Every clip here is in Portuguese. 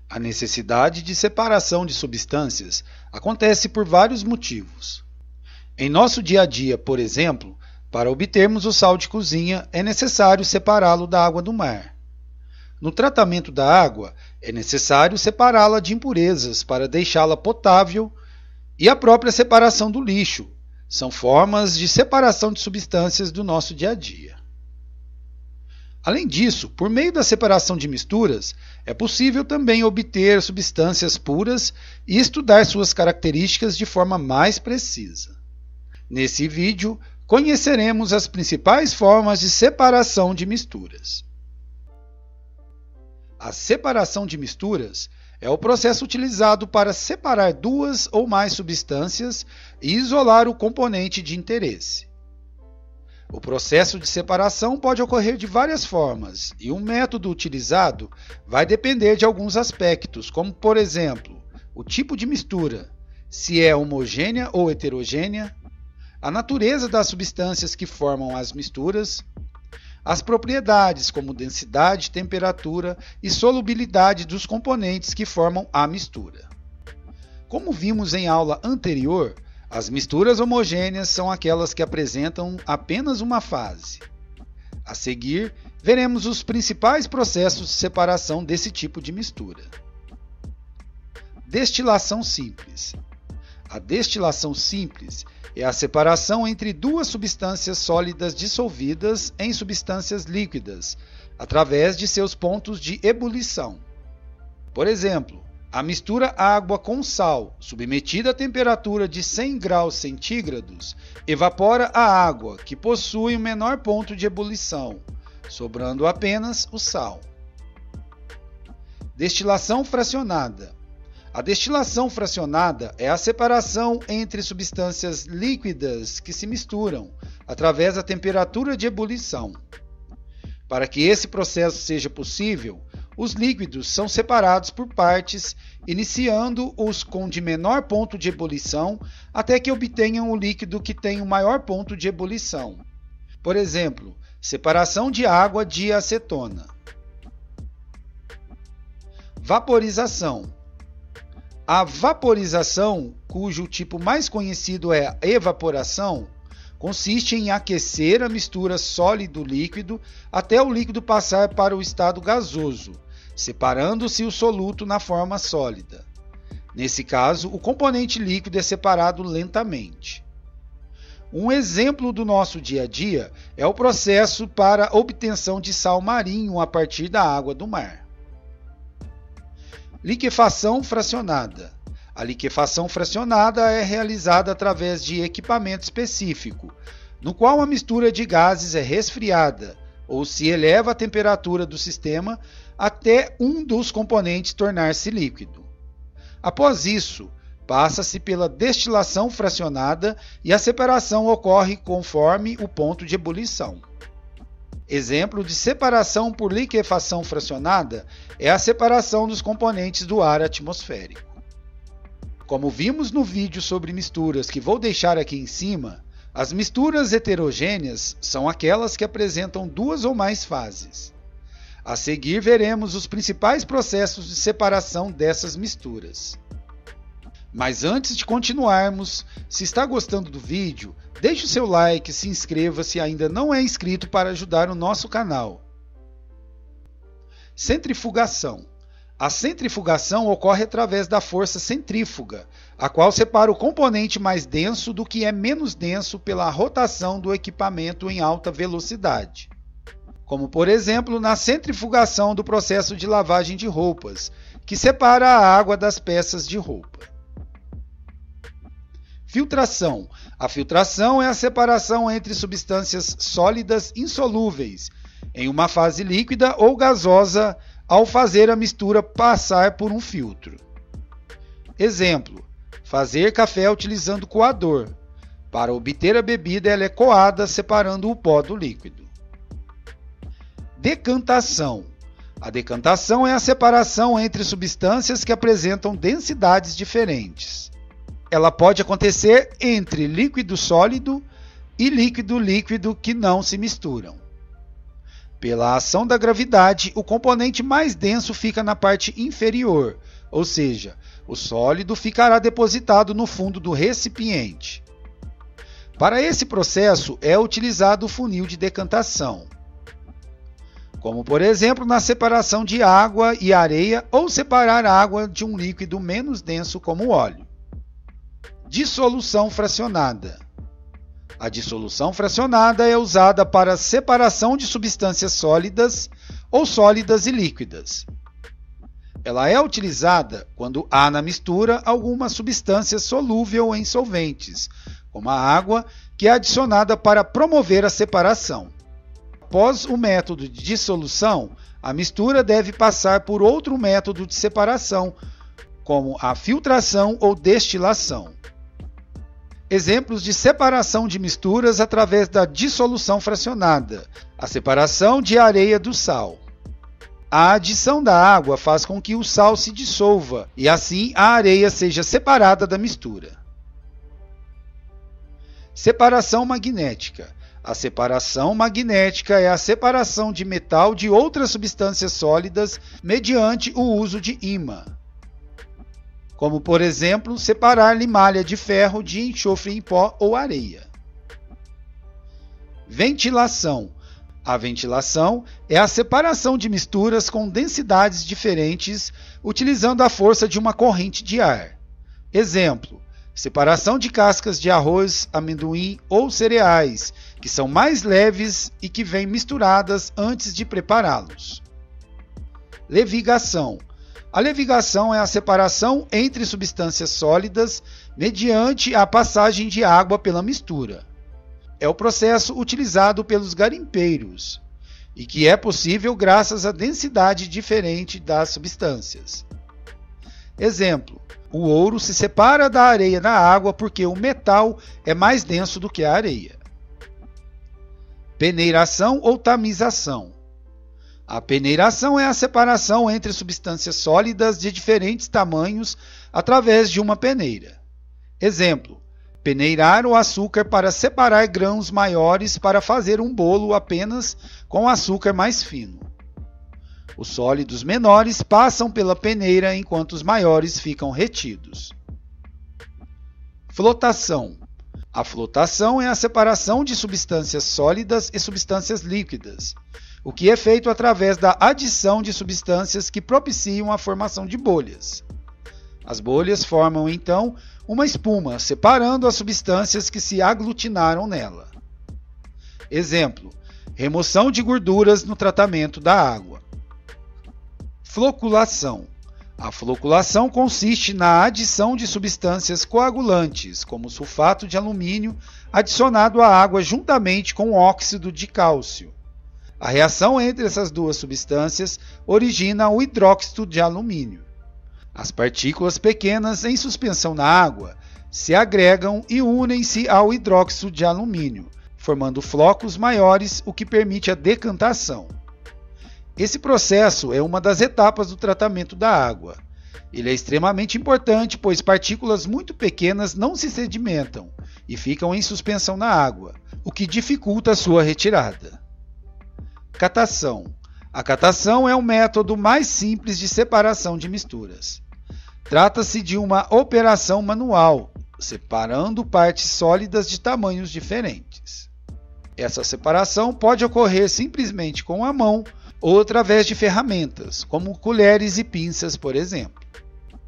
A necessidade de separação de substâncias acontece por vários motivos. Em nosso dia a dia, por exemplo, para obtermos o sal de cozinha, é necessário separá-lo da água do mar. No tratamento da água, é necessário separá-la de impurezas para deixá-la potável, e a própria separação do lixo são formas de separação de substâncias do nosso dia a dia. Além disso, por meio da separação de misturas, é possível também obter substâncias puras e estudar suas características de forma mais precisa. Nesse vídeo, conheceremos as principais formas de separação de misturas. A separação de misturas é o processo utilizado para separar duas ou mais substâncias e isolar o componente de interesse. O processo de separação pode ocorrer de várias formas, e o método utilizado vai depender de alguns aspectos, como, por exemplo, o tipo de mistura, se é homogênea ou heterogênea, a natureza das substâncias que formam as misturas, as propriedades como densidade, temperatura e solubilidade dos componentes que formam a mistura. Como vimos em aula anterior, as misturas homogêneas são aquelas que apresentam apenas uma fase. A seguir, veremos os principais processos de separação desse tipo de mistura. Destilação simples. A destilação simples é a separação entre duas substâncias sólidas dissolvidas em substâncias líquidas, através de seus pontos de ebulição. Por exemplo, a mistura água com sal, submetida a temperatura de 100 graus centígrados, evapora a água, que possui o menor ponto de ebulição, sobrando apenas o sal. Destilação fracionada. A destilação fracionada é a separação entre substâncias líquidas que se misturam, através da temperatura de ebulição. Para que esse processo seja possível, os líquidos são separados por partes, iniciando-os com de menor ponto de ebulição até que obtenham o líquido que tem o maior ponto de ebulição. Por exemplo, separação de água de acetona. Vaporização. A vaporização, cujo tipo mais conhecido é a evaporação, consiste em aquecer a mistura sólido-líquido até o líquido passar para o estado gasoso, separando-se o soluto na forma sólida. Nesse caso, o componente líquido é separado lentamente. Um exemplo do nosso dia a dia é o processo para a obtenção de sal marinho a partir da água do mar. Liquefação fracionada. A liquefação fracionada é realizada através de equipamento específico, no qual a mistura de gases é resfriada, ou se eleva a temperatura do sistema até um dos componentes tornar-se líquido. Após isso, passa-se pela destilação fracionada e a separação ocorre conforme o ponto de ebulição. Exemplo de separação por liquefação fracionada é a separação dos componentes do ar atmosférico. Como vimos no vídeo sobre misturas que vou deixar aqui em cima, as misturas heterogêneas são aquelas que apresentam duas ou mais fases. A seguir veremos os principais processos de separação dessas misturas. Mas antes de continuarmos, se está gostando do vídeo, deixe o seu like e se inscreva se ainda não é inscrito para ajudar o nosso canal. Centrifugação. A centrifugação ocorre através da força centrífuga, a qual separa o componente mais denso do que é menos denso pela rotação do equipamento em alta velocidade. Como, por exemplo, na centrifugação do processo de lavagem de roupas, que separa a água das peças de roupa. Filtração. A filtração é a separação entre substâncias sólidas insolúveis, em uma fase líquida ou gasosa, ao fazer a mistura passar por um filtro. Exemplo: fazer café utilizando coador. Para obter a bebida, ela é coada separando o pó do líquido. Decantação. A decantação é a separação entre substâncias que apresentam densidades diferentes. Ela pode acontecer entre líquido sólido e líquido-líquido que não se misturam. Pela ação da gravidade, o componente mais denso fica na parte inferior, ou seja, o sólido ficará depositado no fundo do recipiente. Para esse processo é utilizado o funil de decantação, como por exemplo na separação de água e areia ou separar água de um líquido menos denso como o óleo. Dissolução fracionada. A dissolução fracionada é usada para a separação de substâncias sólidas ou sólidas e líquidas. Ela é utilizada quando há na mistura alguma substância solúvel em solventes, como a água, que é adicionada para promover a separação. Após o método de dissolução, a mistura deve passar por outro método de separação, como a filtração ou destilação. Exemplos de separação de misturas através da dissolução fracionada: a separação de areia do sal. A adição da água faz com que o sal se dissolva e assim a areia seja separada da mistura. Separação magnética. A separação magnética é a separação de metal de outras substâncias sólidas mediante o uso de ímã, como por exemplo, separar limalha de ferro de enxofre em pó ou areia. Ventilação. A ventilação é a separação de misturas com densidades diferentes utilizando a força de uma corrente de ar. Exemplo: separação de cascas de arroz, amendoim ou cereais, que são mais leves e que vêm misturadas antes de prepará-los. Levigação. A levigação é a separação entre substâncias sólidas mediante a passagem de água pela mistura. É o processo utilizado pelos garimpeiros e que é possível graças à densidade diferente das substâncias. Exemplo: o ouro se separa da areia na água porque o metal é mais denso do que a areia. Peneiração ou tamização. A peneiração é a separação entre substâncias sólidas de diferentes tamanhos através de uma peneira. Exemplo: peneirar o açúcar para separar grãos maiores para fazer um bolo apenas com açúcar mais fino. Os sólidos menores passam pela peneira enquanto os maiores ficam retidos. Flotação. A flotação é a separação de substâncias sólidas e substâncias líquidas, o que é feito através da adição de substâncias que propiciam a formação de bolhas. As bolhas formam, então, uma espuma, separando as substâncias que se aglutinaram nela. Exemplo: remoção de gorduras no tratamento da água. Floculação. A floculação consiste na adição de substâncias coagulantes, como sulfato de alumínio, adicionado à água juntamente com óxido de cálcio. A reação entre essas duas substâncias origina o hidróxido de alumínio. As partículas pequenas em suspensão na água se agregam e unem-se ao hidróxido de alumínio, formando flocos maiores, o que permite a decantação. Esse processo é uma das etapas do tratamento da água. Ele é extremamente importante, pois partículas muito pequenas não se sedimentam e ficam em suspensão na água, o que dificulta a sua retirada. Catação. A catação é o método mais simples de separação de misturas. Trata-se de uma operação manual, separando partes sólidas de tamanhos diferentes. Essa separação pode ocorrer simplesmente com a mão ou através de ferramentas, como colheres e pinças, por exemplo.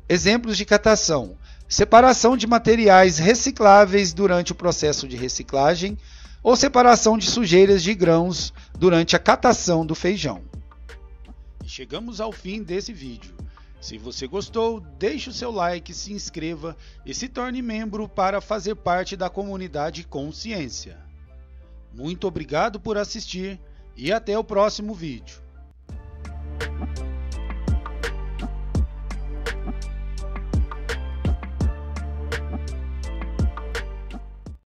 Exemplos de catação: separação de materiais recicláveis durante o processo de reciclagem ou separação de sujeiras de grãos durante a catação do feijão. E chegamos ao fim desse vídeo. Se você gostou, deixe o seu like, se inscreva e se torne membro para fazer parte da comunidade Consciência. Muito obrigado por assistir e até o próximo vídeo.